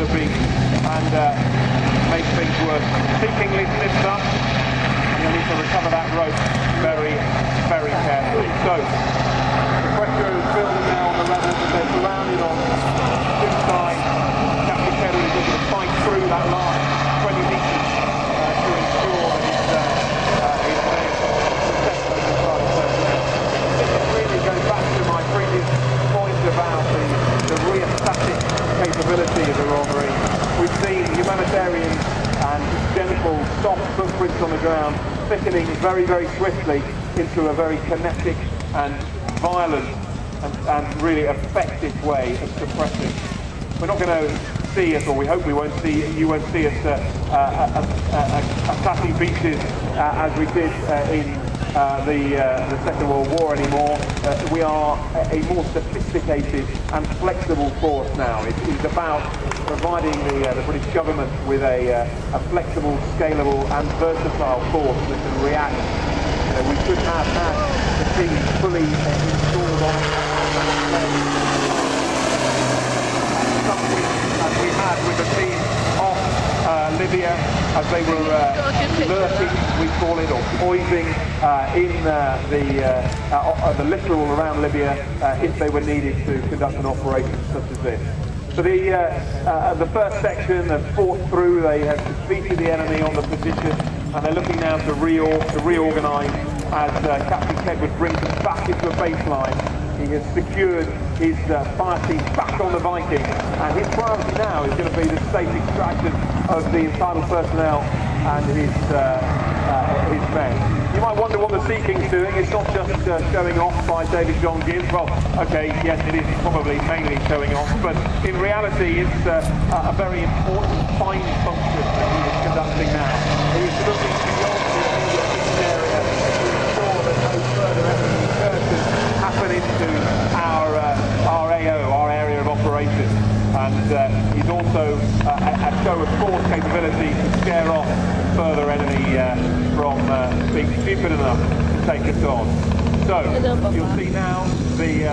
the beach and make things worse. Sinking lifts up, and you'll need to recover that rope very, very carefully. So, the pressure is building now on the runners as they're surrounded on two sides. Captain Kedward is looking to fight through that last 20 metres to ensure that he's successful as far as personnel. It really goes back to my previous point about the rheostatic capability of the robbery. We've seen humanitarian and gentle, soft footprints on the ground thickening very, very swiftly into a very kinetic and violent and really effective way of suppressing. We're not going to see us, or we hope we won't see, you won't see us attacking beaches as we did in the Second World War anymore. We are a more sophisticated and flexible force now. It is about providing the British government with a flexible, scalable and versatile force that can react. We should have had the team fully installed on some weeks as we had with the team off Libya as they were lurking, we call it, or poising in the littoral around Libya if they were needed to conduct an operation such as this. So the first section have fought through, they have defeated the enemy on the position, and they're looking now to reorganise as Captain Kedward brings them back into a baseline. He has secured his fire team back on the Viking, and his priority now is going to be the safe extraction of the entitled personnel and his men. You might wonder what the Sea King's doing. It's not just showing off by David John Gibbs. Well, okay, yes, it is probably mainly showing off, but in reality it's a very important fine function that he is conducting now. He is looking beyond the immediate area to ensure that no further enemy incursions happen into our AO, our area of operation. And he's also a show of force capability to scare off further enemy from being stupid enough to take us on. So you'll see now the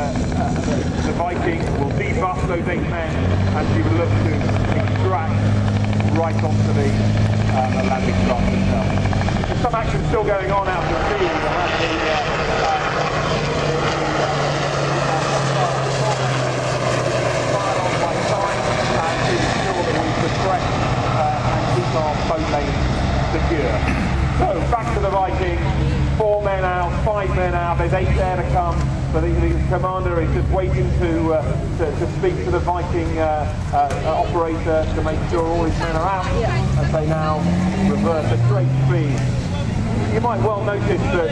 Viking will debuff those 8 men and she will look to extract right onto the landing craft itself. There's some action still going on out to sea. And keep our boat lane secure. So back to the Viking, 4 men out, 5 men out, there's 8 there to come. So the commander is just waiting to speak to the Viking operator to make sure all his men are out as they now reverse at great speed. You might well notice that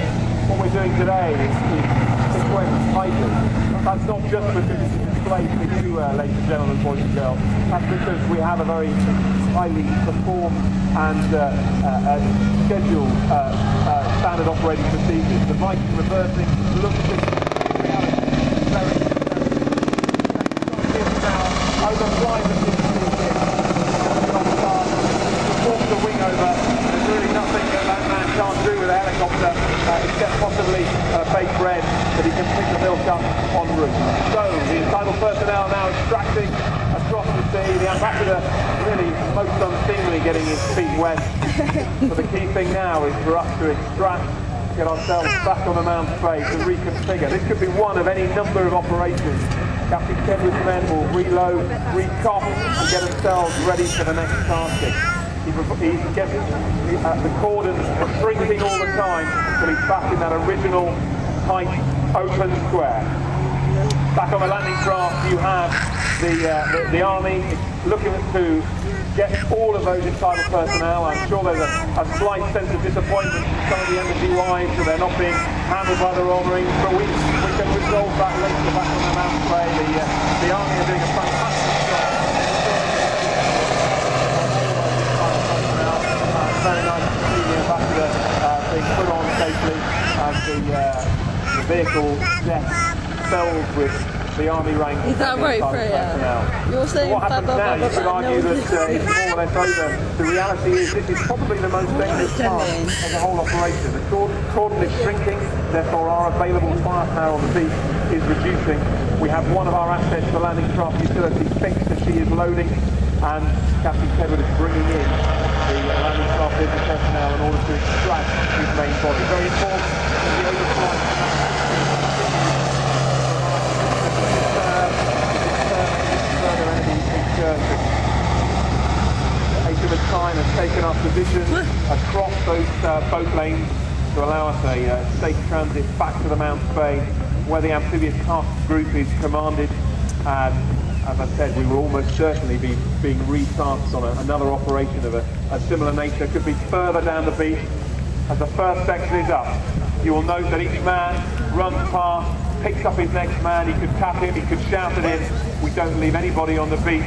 what we're doing today is sequence tightly. That's not just because it's displayed for you, ladies and gentlemen, boys and girls. That's because we have a very highly performed and scheduled standard operating procedures. The Viking reversing looks to very overflying the walks the wing over. There's really nothing that man can't do with a helicopter except possibly bake bread that he can pick the milk up en route. So the entitled personnel now extracting across the sea. The ambassador really most unseemly getting his feet wet. But the key thing now is for us to extract, get ourselves back on the mountain face and reconfigure. This could be one of any number of operations. Captain Kedward's men will reload, recock and get themselves ready for the next tasking. He's getting the cordons shrinking all the time until he's back in that original tight open square. Back on the landing craft you have the army looking to get all of those entitled personnel. I'm sure there's a slight sense of disappointment from some of the embassy wives that they're not being handled by the robbery, but we can resolve that later back on the mountain way. The army are doing a fantastic job. Very nice to see the ambassador being put on safely as the vehicle deck filled with the army ranks. Is that right, Freya? You're saying what happens now, you could argue that it's more or less over. The reality is this is probably the most dangerous part of the whole operation. The cordon is shrinking, therefore our available firepower on the beach is reducing. We have one of our assets, the landing craft utility, fixed as she is loading. and Captain Kedward is bringing in the landing craft business personnel in order to extract his main body. Very important in the overflight. Further enemy incursion. HMS Tyne has taken up position across those boat lanes to allow us a safe transit back to the Mount Bay, where the amphibious task group is commanded. And as I said, we will almost certainly be being retasked on another operation of a similar nature. Could be further down the beach. As the first section is up, you will note that each man runs past, picks up his next man. He could tap him, he could shout at him. We don't leave anybody on the beach,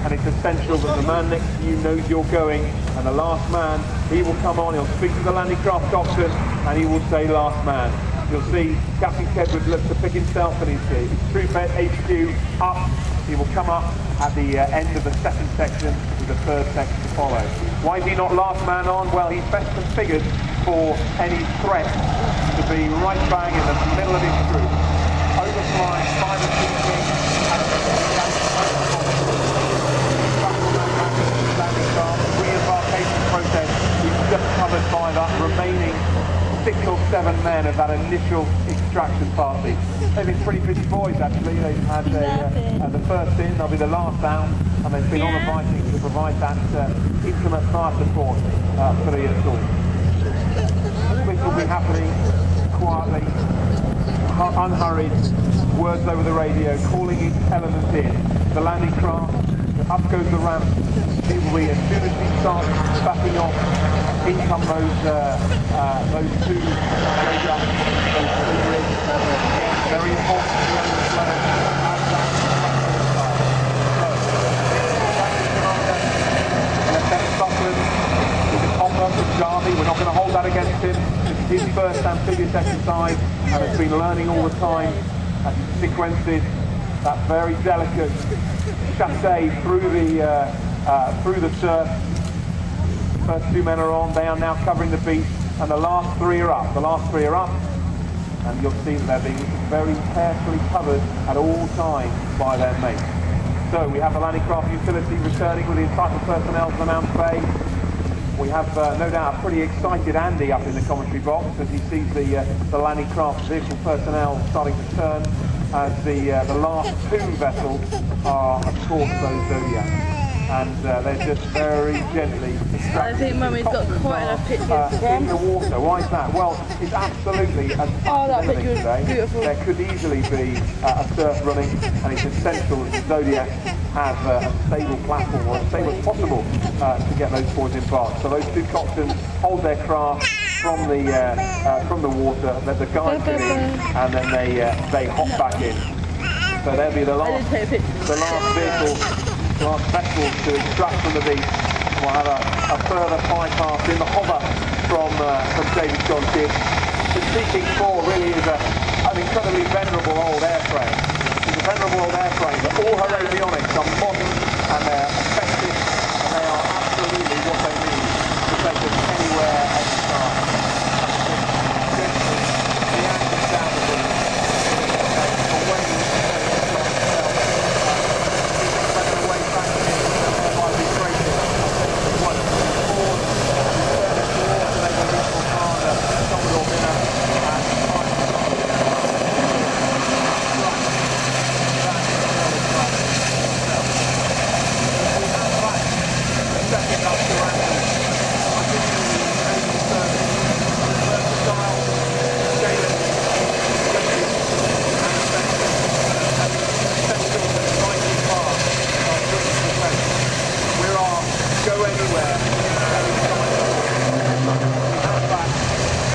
and it's essential that the man next to you knows you're going. And the last man, he will come on, he'll speak to the landing craft coxswain, and he will say last man. You'll see Captain Kedward looks to pick himself and his troop HQ up. He will come up at the end of the second section with the third section to follow. Why is he not last man on? Well, he's best configured for any threat to be right bang in the middle of his troop. Overflying, 5 and 2 wings, landing craft, re-embarkation process is just covered by that remaining 6 or 7 men of that initial extraction party. They've been pretty busy boys actually. They've had the first in, they'll be the last out, and they've been on the Viking to provide that intimate fire support for the assault. This will be happening quietly, unhurried, words over the radio, calling each element in. The landing craft, up goes the ramp. It will be, as soon as we start backing off, in come those two radars, those 2 rigs. Very important to the end of the flow. Lieutenant Buckland with his hopper from Derby. We're not going to hold that against him. This is his first amphibious exercise and has been learning all the time as he sequences that very delicate chassé through the surf. First 2 men are on, they are now covering the beach, and the last 3 are up. The last 3 are up, and you'll see that they're being very carefully covered at all times by their mates. So we have the landing craft utility returning with the entitled personnel to the Mount Bay. We have no doubt a pretty excited Andy up in the commentary box as he sees the landing craft vehicle personnel starting to turn, as the last 2 vessels are of course those Zodiacs. And they're just very gently extracting. I think Mummy's got quite enough pictures in the water. Why is that? Well, it's absolutely as that picture was today. Beautiful. There could easily be a surf running, and it's essential that the Zodiac have a stable platform, or as stable as possible, to get those boys embarked. So those 2 coxswains hold their craft from the water, let the guys get in, and then they hop back in. So there'll be the last vehicle. Last vessel to extract from the beach. We'll have a further 5 past in the hover from David John Kidd. The C-King-4 really is an incredibly venerable old airframe. It's a venerable old airframe, but all her avionics are modern and they're effective, and they are absolutely what they need to take us anywhere anytime. The action down the beach.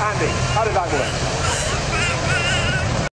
Andy, how did that work?